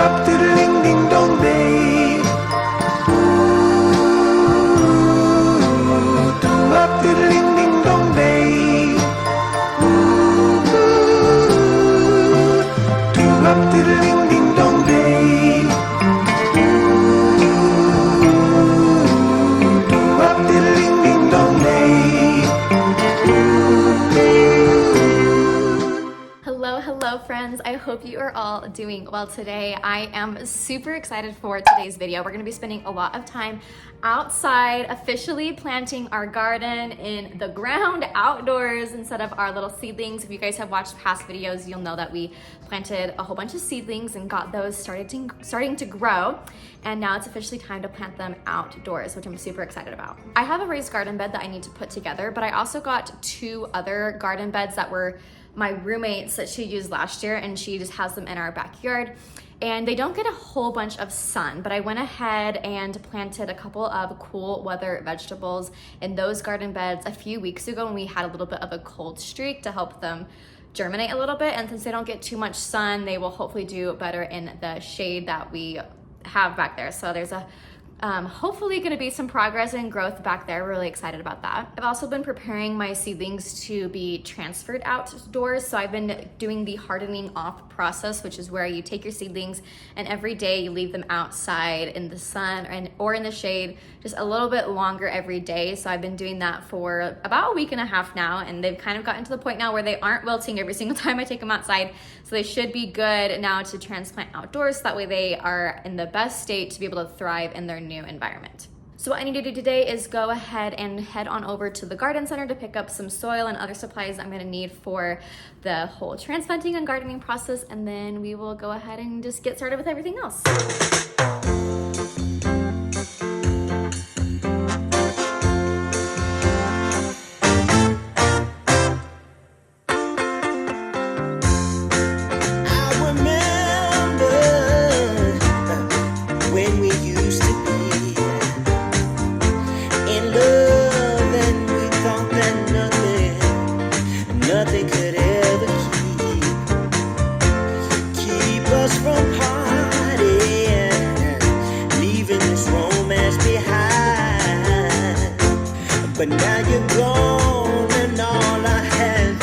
up to the ding ding dong day. Do up to the ding ding dong day. Do up to the ding ding dong day. Do up to the ding ding dong day. Hello friends, I hope you are all doing well today. I am super excited for today's video. We're going to be spending a lot of time outside, officially planting our garden in the ground outdoors instead of our little seedlings. If you guys have watched past videos, you'll know that we planted a whole bunch of seedlings and got those starting to grow, and now it's officially time to plant them outdoors, which I'm super excited about. I have a raised garden bed that I need to put together, but I also got 2 other garden beds that were my roommate's that she used last year, and she just has them in our backyard, and they don't get a whole bunch of sun, but I went ahead and planted a couple of cool weather vegetables in those garden beds a few weeks ago when we had a little bit of a cold streak to help them germinate a little bit, and since they don't get too much sun, they will hopefully do better in the shade that we have back there. So there's a hopefully going to be some progress and growth back there. Really excited about that. I've also been preparing my seedlings to be transferred outdoors. So I've been doing the hardening off process, which is where you take your seedlings and every day you leave them outside in the sun or in the shade just a little bit longer every day. So I've been doing that for about a week and a half now, and they've kind of gotten to the point now where they aren't wilting every single time I take them outside. So they should be good now to transplant outdoors. So that way they are in the best state to be able to thrive in their new environment. So what I need to do today is go ahead and head on over to the garden center to pick up some soil and other supplies I'm going to need for the whole transplanting and gardening process, and then we will go ahead and just get started with everything else. But now you're gone, and all I have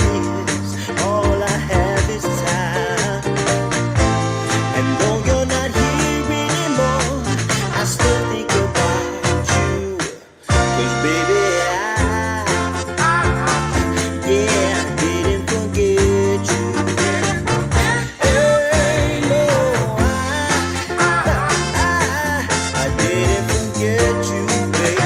is time. And though you're not here anymore, I still think about you. 'Cause baby, I didn't forget you. Hey, no, I didn't forget you, baby.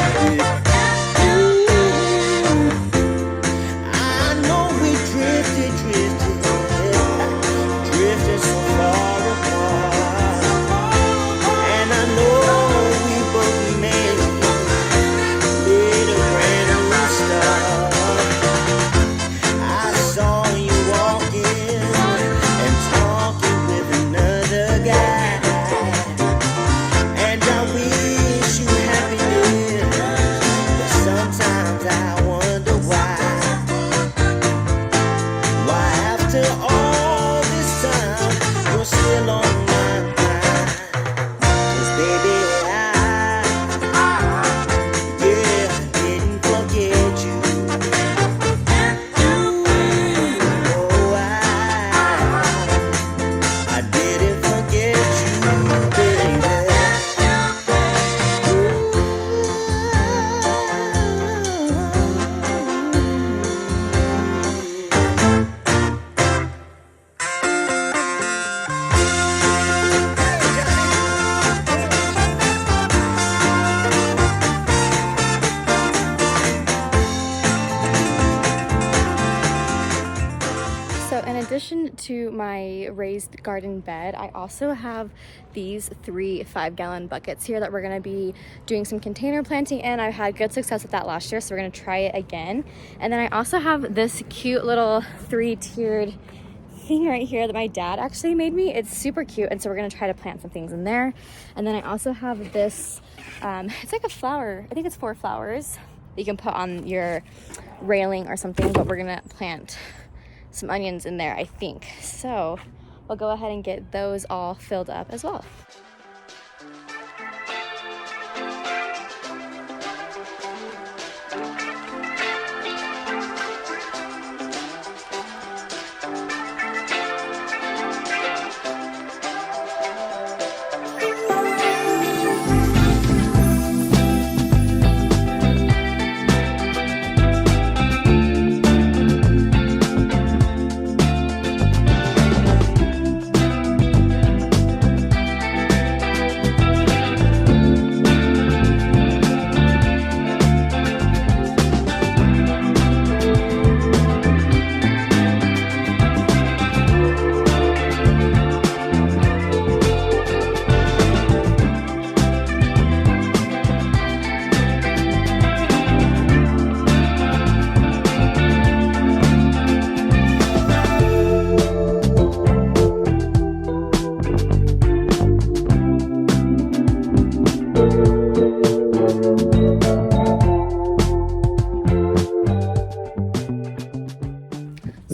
In addition to my raised garden bed, I also have these 3 5-gallon buckets here that we're going to be doing some container planting in. I've had good success with that last year, so we're going to try it again. And then I also have this cute little 3-tiered thing right here that my dad actually made me. It's super cute, and so we're going to try to plant some things in there. And then I also have this, it's like a flower, I think it's 4 flowers that you can put on your railing or something, but we're going to plant some onions in there, I think. So we'll go ahead and get those all filled up as well.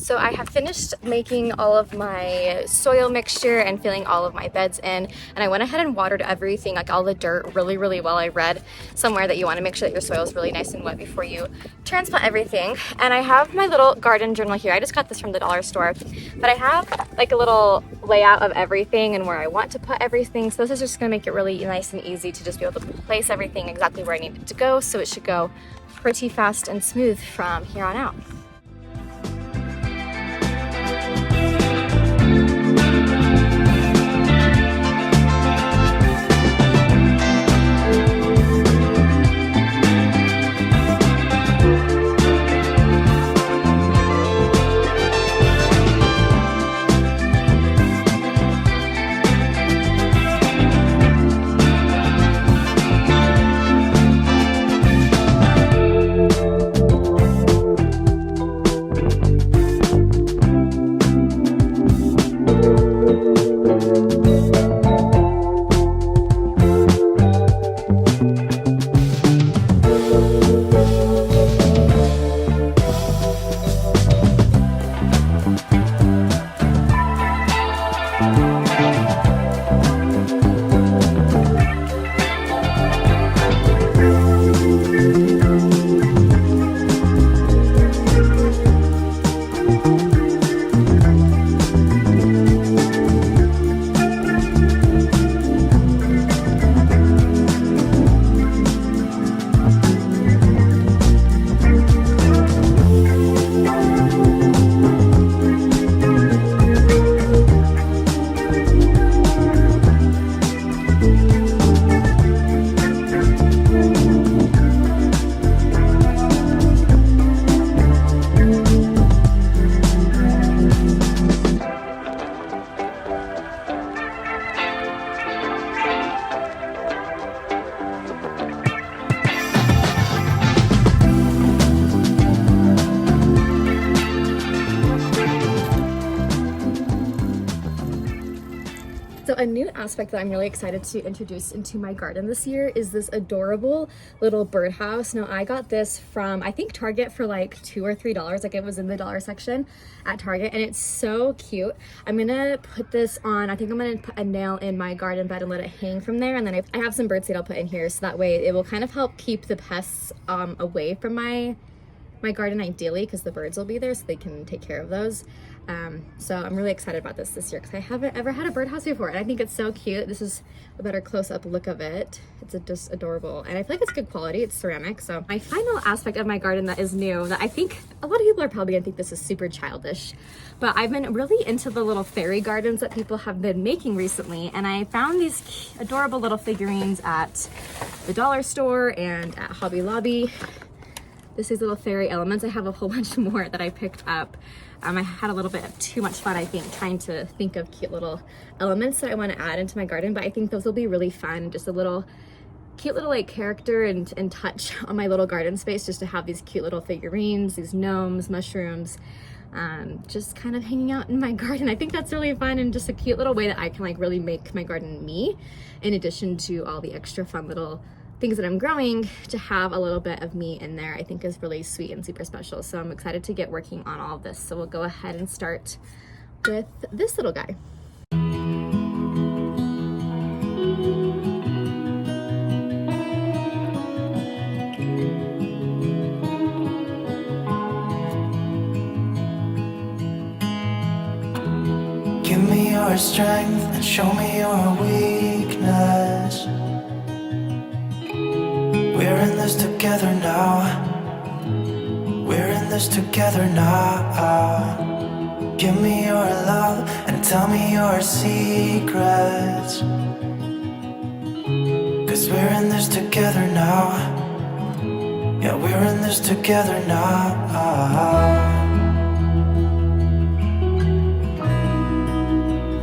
So I have finished making all of my soil mixture and filling all of my beds in, and I went ahead and watered everything, like all the dirt, really well. I read somewhere that you want to make sure that your soil is really nice and wet before you transplant everything. And I have my little garden journal here. I just got this from the dollar store, but I have like a little layout of everything and where I want to put everything. So this is just going to make it really nice and easy to just be able to place everything exactly where I need it to go, so it should go pretty fast and smooth from here on out. So a new aspect that I'm really excited to introduce into my garden this year is this adorable little birdhouse. Now I got this from, I think, Target for like $2 or $3, like it was in the dollar section at Target, and it's so cute. I'm gonna put this on, I think I'm gonna put a nail in my garden bed and let it hang from there, and then I have some birdseed I'll put in here, so that way it will kind of help keep the pests away from my garden, ideally, because the birds will be there so they can take care of those. So I'm really excited about this year because I haven't ever had a birdhouse before, and I think it's so cute. This is a better close-up look of it. It's just adorable, and I feel like it's good quality. It's ceramic. So my final aspect of my garden that is new, that I think a lot of people are probably gonna think this is super childish, but I've been really into the little fairy gardens that people have been making recently, and I found these adorable little figurines at the dollar store and at Hobby Lobby. This is little fairy elements. I have a whole bunch more that I picked up. I had a little bit of too much fun, I think, trying to think of cute little elements that I want to add into my garden, but I think those will be really fun. Just a little cute little like character and touch on my little garden space, just to have these cute little figurines, these gnomes, mushrooms, just kind of hanging out in my garden. I think that's really fun and just a cute little way that I can like really make my garden me, in addition to all the extra fun little things that I'm growing. To have a little bit of me in there, I think is really sweet and super special. So I'm excited to get working on all of this. So we'll go ahead and start with this little guy. strength and show me your weakness. We're in this together now. We're in this together now. Give me your love and tell me your secrets. 'Cause we're in this together now. Yeah, we're in this together now.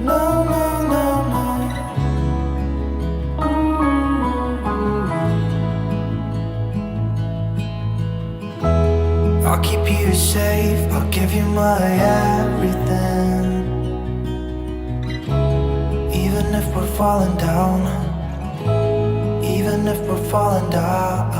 No, no, no, no. I'll keep you safe, I'll give you my everything. Even if we're falling down, even if we're falling down,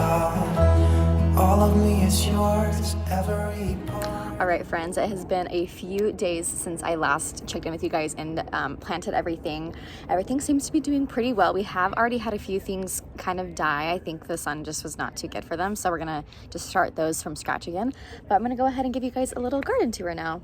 all of me is yours, every part. All right, friends, it has been a few days since I last checked in with you guys and planted everything. Everything seems to be doing pretty well. We have already had a few things kind of die. I think the sun just was not too good for them, so we're gonna just start those from scratch again. But I'm gonna go ahead and give you guys a little garden tour now.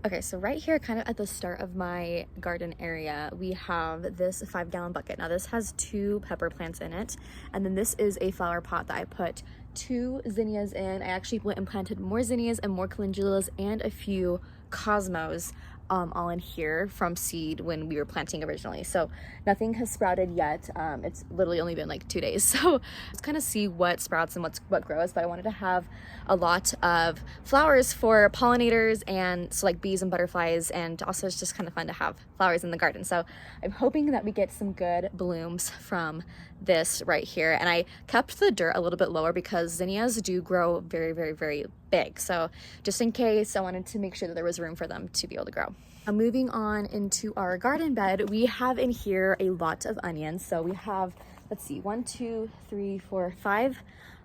Okay, so right here, kind of at the start of my garden area, we have this 5-gallon bucket. Now this has 2 pepper plants in it, and then this is a flower pot that I put 2 zinnias in. I actually went and planted more zinnias and more calendulas and a few cosmos all in here from seed when we were planting originally. So nothing has sprouted yet. It's literally only been like 2 days. So let's kind of see what sprouts and what grows. But I wanted to have a lot of flowers for pollinators, and so like bees and butterflies, and also it's just kind of fun to have flowers in the garden. So I'm hoping that we get some good blooms from this right here. And I kept the dirt a little bit lower because zinnias do grow very, very, very big. So just in case, I wanted to make sure that there was room for them to be able to grow. Moving on into our garden bed, we have in here a lot of onions. So we have, let's see, 1, 2, 3, 4, 5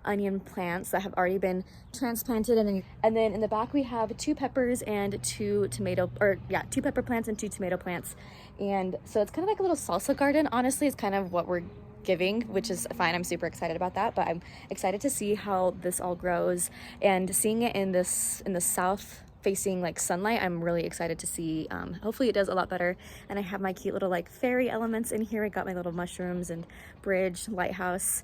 onion plants that have already been transplanted, and then in the back we have 2 peppers and 2 2 pepper plants and 2 tomato plants. And so it's kind of like a little salsa garden. Honestly, it's kind of what we're giving, which is fine. I'm super excited about that, but I'm excited to see how this all grows, and seeing it in the south facing like sunlight, I'm really excited to see. Hopefully it does a lot better. And I have my cute little like fairy elements in here. I got my little mushrooms and bridge, lighthouse.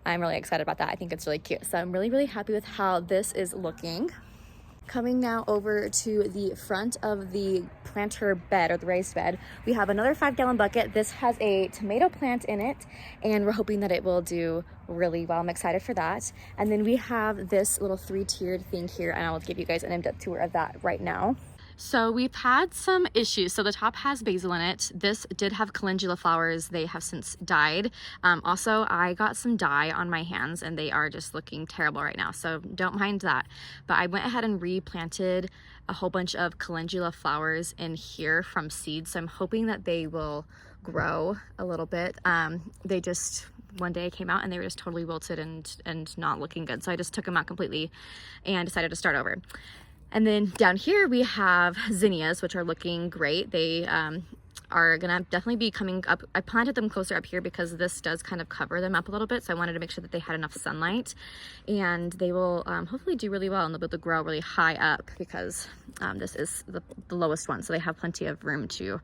I'm really excited about that. I think it's really cute. So I'm really, really happy with how this is looking. Coming now over to the front of the planter bed, or the raised bed, we have another 5-gallon bucket. This has a tomato plant in it, and we're hoping that it will do really well. I'm excited for that. And then we have this little 3-tiered thing here, and I will give you guys an in-depth tour of that right now. So we've had some issues. So the top has basil in it. This did have calendula flowers. They have since died. Also, I got some dye on my hands and they are just looking terrible right now. So don't mind that. But I went ahead and replanted a whole bunch of calendula flowers in here from seeds. So I'm hoping that they will grow a little bit. They just one day came out and they were just totally wilted and not looking good. So I just took them out completely and decided to start over. And then down here we have zinnias, which are looking great. They are gonna definitely be coming up. I planted them closer up here because this does kind of cover them up a little bit. So I wanted to make sure that they had enough sunlight, and they will hopefully do really well, and they'll be able to grow really high up because this is the lowest one. So they have plenty of room to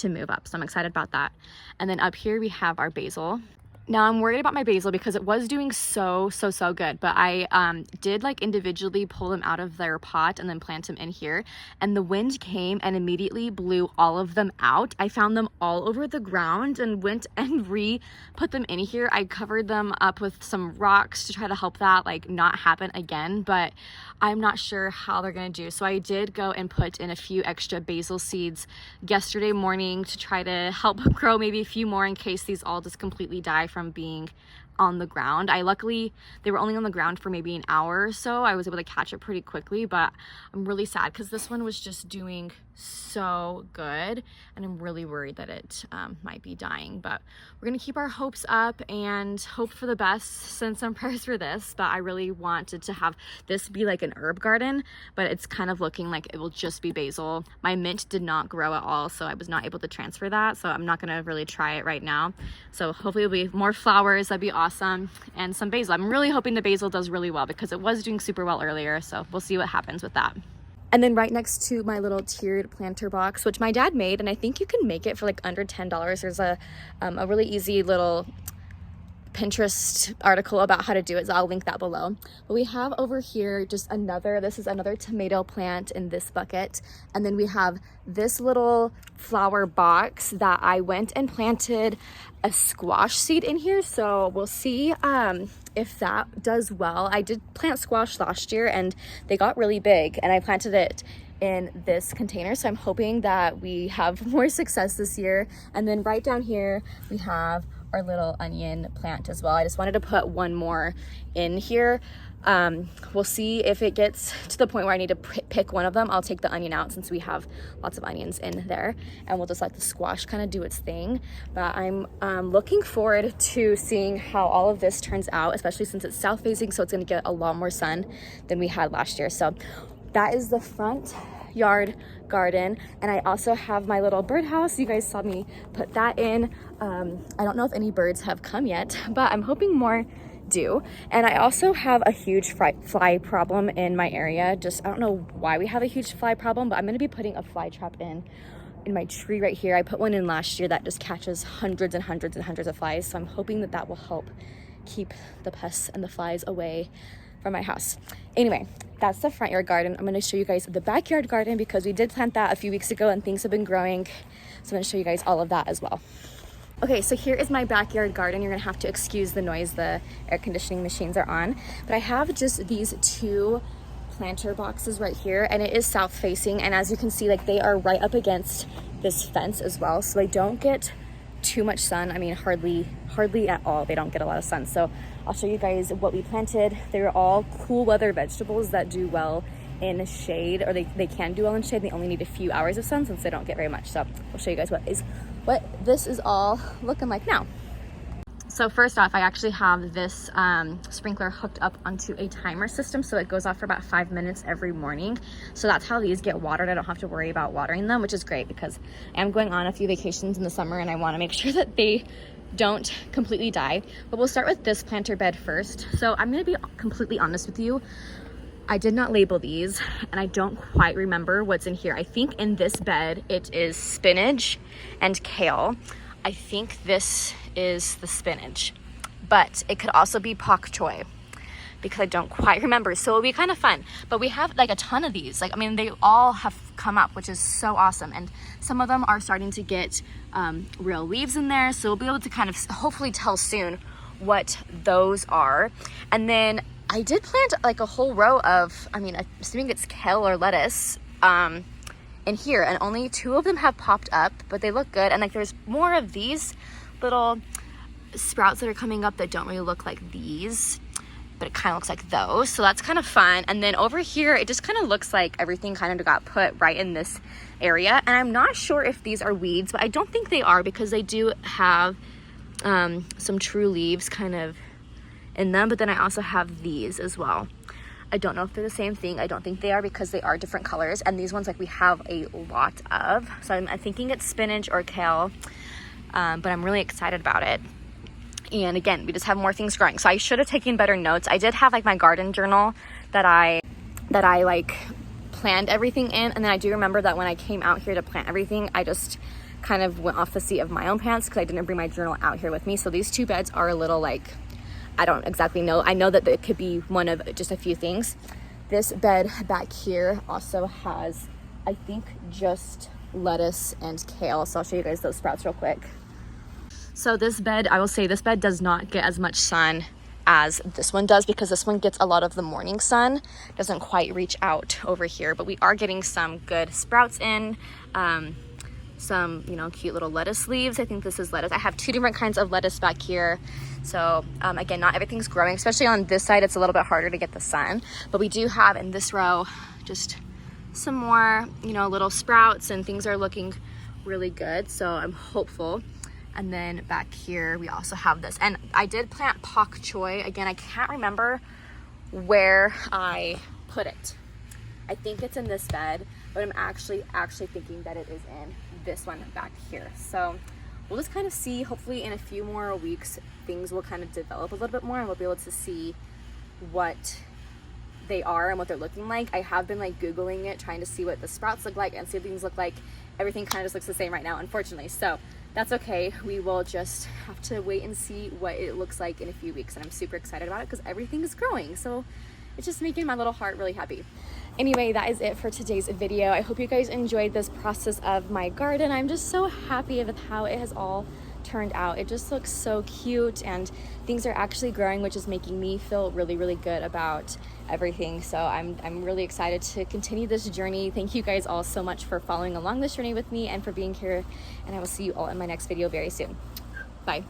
move up. So I'm excited about that. And then up here we have our basil. Now I'm worried about my basil because it was doing so good, but I did like individually pull them out of their pot and then plant them in here, and the wind came and immediately blew all of them out. I found them all over the ground and went and put them in here. I covered them up with some rocks to try to help that like not happen again, but I'm not sure how they're gonna do. So I did go and put in a few extra basil seeds yesterday morning to try to help grow maybe a few more in case these all just completely die from being on the ground. Luckily they were only on the ground for maybe an hour or so. I was able to catch it pretty quickly, but I'm really sad because this one was just doing so good and I'm really worried that it might be dying. But we're gonna keep our hopes up and hope for the best, send some prayers for this. But I really wanted to have this be like an herb garden, but it's kind of looking like it will just be basil. My mint did not grow at all, so I was not able to transfer that, so I'm not gonna really try it right now. So hopefully it'll be more flowers, that'd be awesome, and some basil. I'm really hoping the basil does really well because it was doing super well earlier, so we'll see what happens with that. And then right next to my little tiered planter box, which my dad made, and I think you can make it for like under $10. There's a really easy little Pinterest article about how to do it, so I'll link that below. But we have over here just this is another tomato plant in this bucket, and then we have this little flower box that I went and planted a squash seed in here, so we'll see if that does well. I did plant squash last year and they got really big, and I planted it in this container, so I'm hoping that we have more success this year. And then right down here we have our little onion plant as well. I just wanted to put one more in here. We'll see if it gets to the point where I need to pick one of them. I'll take the onion out since we have lots of onions in there, and we'll just let the squash kind of do its thing. But I'm looking forward to seeing how all of this turns out, especially since it's south facing, so it's going to get a lot more sun than we had last year. So that is the front yard garden, and I also have my little birdhouse. You guys saw me put that in. I don't know if any birds have come yet, but I'm hoping more do. And I also have a huge fly problem in my area. Just, I don't know why we have a huge fly problem, but I'm going to be putting a fly trap in my tree right here. I put one in last year that just catches hundreds and hundreds and hundreds of flies, so I'm hoping that that will help keep the pests and the flies away from my house. Anyway, that's the front yard garden. I'm going to show you guys the backyard garden because we did plant that a few weeks ago and things have been growing, so I'm going to show you guys all of that as well. Okay, so here is my backyard garden. You're gonna have to excuse the noise, the air conditioning machines are on. But I have just these two planter boxes right here, and it is south facing. And as you can see, like, they are right up against this fence as well. So they don't get too much sun. I mean, hardly at all. They don't get a lot of sun. So I'll show you guys what we planted. They're all cool weather vegetables that do well in shade, or they can do well in shade. They only need a few hours of sun since they don't get very much. So I'll show you guys what this is all looking like now. So first off, I actually have this sprinkler hooked up onto a timer system, so it goes off for about 5 minutes every morning. So that's how these get watered. I don't have to worry about watering them, which is great because I'm going on a few vacations in the summer and I want to make sure that they don't completely die. But we'll start with this planter bed first. So I'm going to be completely honest with you. I did not label these and I don't quite remember what's in here. I think in this bed it is spinach and kale. I think this is the spinach, but it could also be pak choi because I don't quite remember. So it'll be kind of fun. But we have like a ton of these. Like, I mean, they all have come up, which is so awesome. And some of them are starting to get real leaves in there. So we'll be able to kind of hopefully tell soon what those are. And then I did plant like a whole row of, I mean, assuming it's kale or lettuce in here, and only 2 of them have popped up, but they look good. And like there's more of these little sprouts that are coming up that don't really look like these, but it kind of looks like those. So that's kind of fun. And then over here, it just kind of looks like everything kind of got put right in this area. And I'm not sure if these are weeds, but I don't think they are because they do have some true leaves kind of in them. But then I also have these as well. I don't know if they're the same thing. I don't think they are because they are different colors. And these ones, like, we have a lot of. So I'm thinking it's spinach or kale, but I'm really excited about it. And again, we just have more things growing. So I should have taken better notes. I did have like my garden journal that I like planned everything in. And then I do remember that when I came out here to plant everything, I just kind of went off the seat of my own pants because I didn't bring my journal out here with me. So these 2 beds are a little like, I don't exactly know. I know that it could be one of just a few things. This bed back here also has, I think, just lettuce and kale. So I'll show you guys those sprouts real quick. So this bed, I will say this bed does not get as much sun as this one does because this one gets a lot of the morning sun. Doesn't quite reach out over here, but we are getting some good sprouts in. Some, you know, cute little lettuce leaves. I think this is lettuce. I have 2 different kinds of lettuce back here. So again, not everything's growing, especially on this side. It's a little bit harder to get the sun, but we do have in this row just some more, you know, little sprouts, and things are looking really good. So I'm hopeful. And then back here, we also have this. And I did plant pak choi. Again, I can't remember where I put it. I think it's in this bed, but I'm actually thinking that it is in this one back here. So we'll just kind of see. Hopefully in a few more weeks, things will kind of develop a little bit more and we'll be able to see what they are and what they're looking like. I have been like Googling it, trying to see what the sprouts look like and seedlings look like. Everything kind of just looks the same right now, unfortunately. So that's okay. We will just have to wait and see what it looks like in a few weeks. And I'm super excited about it because everything is growing. So it's just making my little heart really happy. Anyway, that is it for today's video. I hope you guys enjoyed this process of my garden. I'm just so happy with how it has all turned out. It just looks so cute and things are actually growing, which is making me feel really, really good about everything. So I'm really excited to continue this journey. Thank you guys all so much for following along this journey with me and for being here. And I will see you all in my next video very soon. Bye.